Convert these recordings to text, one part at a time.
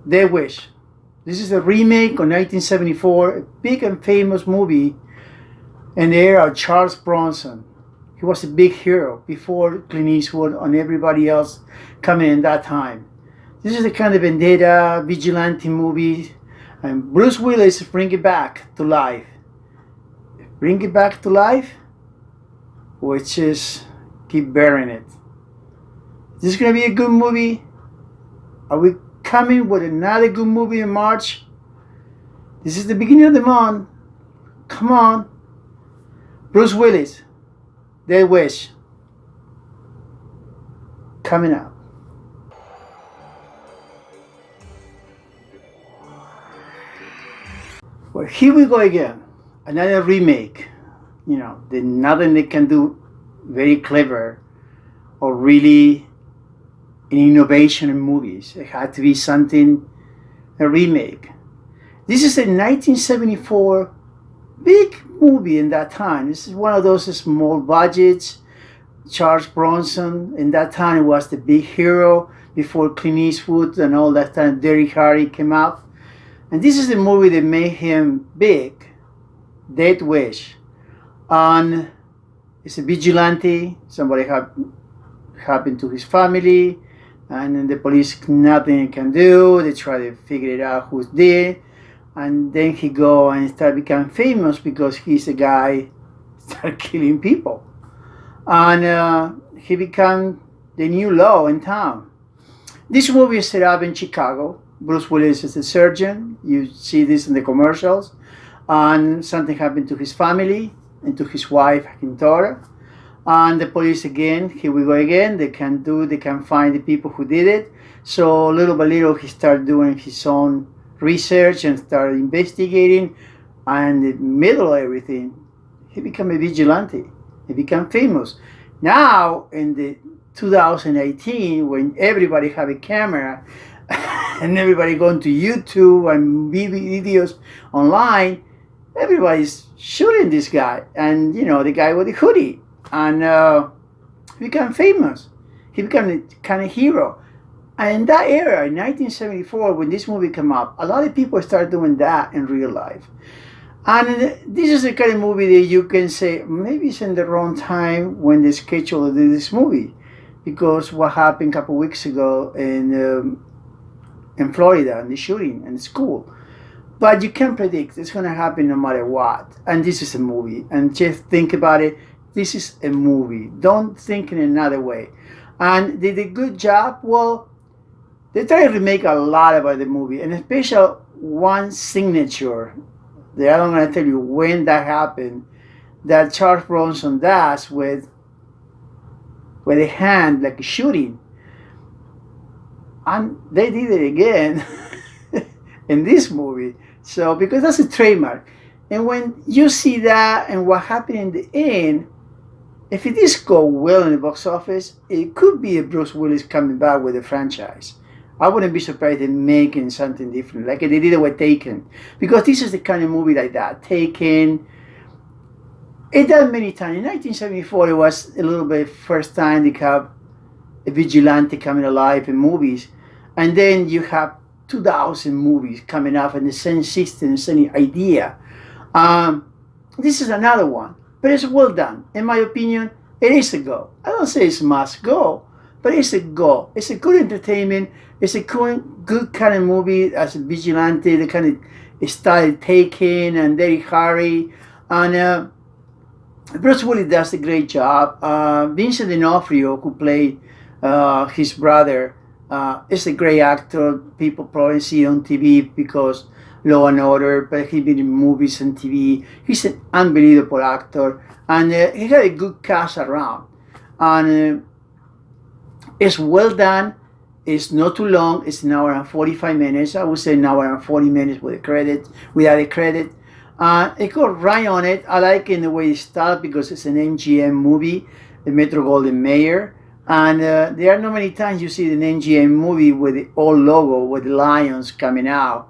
They Wish. This is a remake of 1974, a big and famous movie in the era of Charles Bronson. He was a big hero before Clint Eastwood and everybody else coming in that time. This is the kind of vendetta, vigilante movie, and Bruce Willis bring it back to life. Bring it back to life, which is keep burying it. Is this gonna be a good movie? Are we coming with another good movie in March? This is the beginning of the month. Come on. Bruce Willis, They Wish, coming up. Well, here we go again. Another remake. There's nothing they can do very clever or really an innovation in movies. It had to be something, a remake. This is a 1974 big movie in that time. This is one of those small budgets. Charles Bronson in that time was the big hero before Clint Eastwood and all that time. Dirty Harry came out. And this is the movie that made him big, Death Wish. And it's a vigilante. Somebody happened to his family, and then the police nothing can do. They try to figure it out who did, and then he go and start become famous because he's a guy start killing people, and he become the new law in town. This movie is set up in Chicago. Bruce Willis is a surgeon. You see this in the commercials. And something happened to his family and to his wife and daughter. And the police again, here we go again. They can find the people who did it. So little by little, he started doing his own research and started investigating. And in the middle of everything, he became a vigilante. He became famous. Now, in the 2018, when everybody have a camera, and everybody going to YouTube and videos online, everybody's shooting this guy. And, the guy with the hoodie. And he became famous. He became a kind of hero. And in that era, in 1974, when this movie came up, a lot of people started doing that in real life. And this is the kind of movie that you can say, maybe it's in the wrong time when they scheduled this movie. Because what happened a couple weeks ago in Florida, and the shooting in school. But you can't predict. It's going to happen no matter what. And this is a movie. And just think about it. This is a movie. Don't think in another way. And they did a good job. Well, they try to remake a lot about the movie. And especially one signature that I'm going to tell you when that happened, that Charles Bronson does with a hand, like a shooting. And they did it again in this movie. So, because that's a trademark. And when you see that and what happened in the end, if it does go well in the box office, it could be a Bruce Willis coming back with a franchise. I wouldn't be surprised in making something different, like they did it with Taken. Because this is the kind of movie like that. Taken. It done many times. In 1974, it was a little bit first time they have a vigilante coming alive in movies. And then you have 2,000 movies coming up in the same system, the same idea. This is another one, but it's well done. In my opinion, it is a go. I don't say it's must go, but it's a go. It's a good entertainment. It's a good kind of movie as a vigilante, the kind of style Taken and Dirty Harry. And Bruce Willis does a great job. Vincent D'Onofrio, who played his brother, is a great actor. People probably see on TV because Law and Order, but he's been in movies and TV. He's an unbelievable actor, and he had a good cast around. And it's well done. It's not too long. It's an hour and 45 minutes. I would say an hour and 40 minutes with a credit, without a credit. It got right on it. I like it in the way it starts because it's an MGM movie, the Metro Golden Mayer. And there are not many times you see an MGM movie with the old logo, with the lions coming out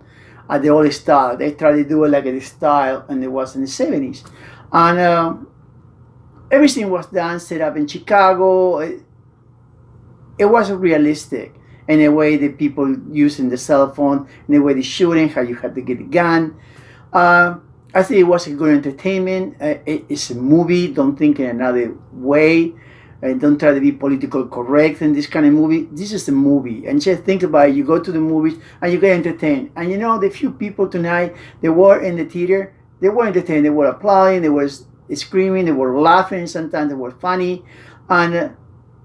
at the old style. They try to do it like a style, and it was in the 70s. And everything was done, set up in Chicago. It was realistic. and the way that people using the cell phone, and the way they shooting, how you had to get a gun. I think it was a good entertainment. It's a movie. Don't think in another way. Don't try to be political correct in this kind of movie. This is a movie. And just think about it. You go to the movies and you get entertained. And you know, the few people tonight, they were in the theater, they were entertained. They were applauding, they were screaming, they were laughing. Sometimes they were funny. And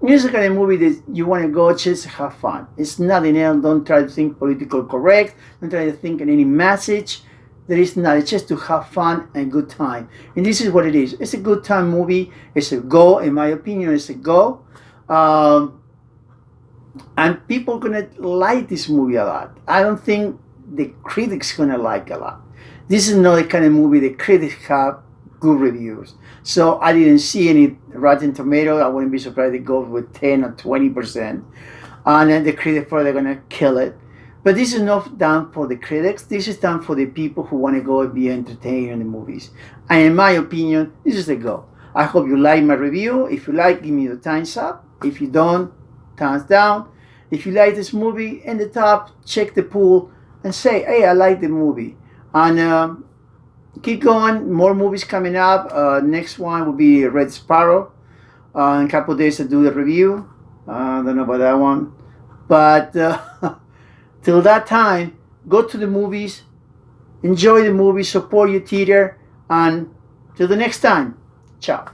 it's the kind of movie that you want to go just have fun. It's nothing else. Don't try to think political correct. Don't try to think in any message. There is not. It's just to have fun and good time. And this is what it is. It's a good time movie. It's a go. In my opinion, it's a go. And people are going to like this movie a lot. I don't think the critics going to like a lot. This is not the kind of movie the critics have good reviews. So I didn't see any Rotten Tomatoes. I wouldn't be surprised it goes with 10 or 20%. And then the critics probably going to kill it. But this is not done for the critics. This is done for the people who want to go and be entertained in the movies. And in my opinion, this is the go. I hope you like my review. If you like, give me the thumbs up. If you don't, thumbs down. If you like this movie, in the top, check the poll and say, hey, I like the movie. And keep going. More movies coming up. Next one will be Red Sparrow. In a couple of days I'll do the review. I don't know about that one. But till that time, go to the movies, enjoy the movie, support your theater, and till the next time, ciao.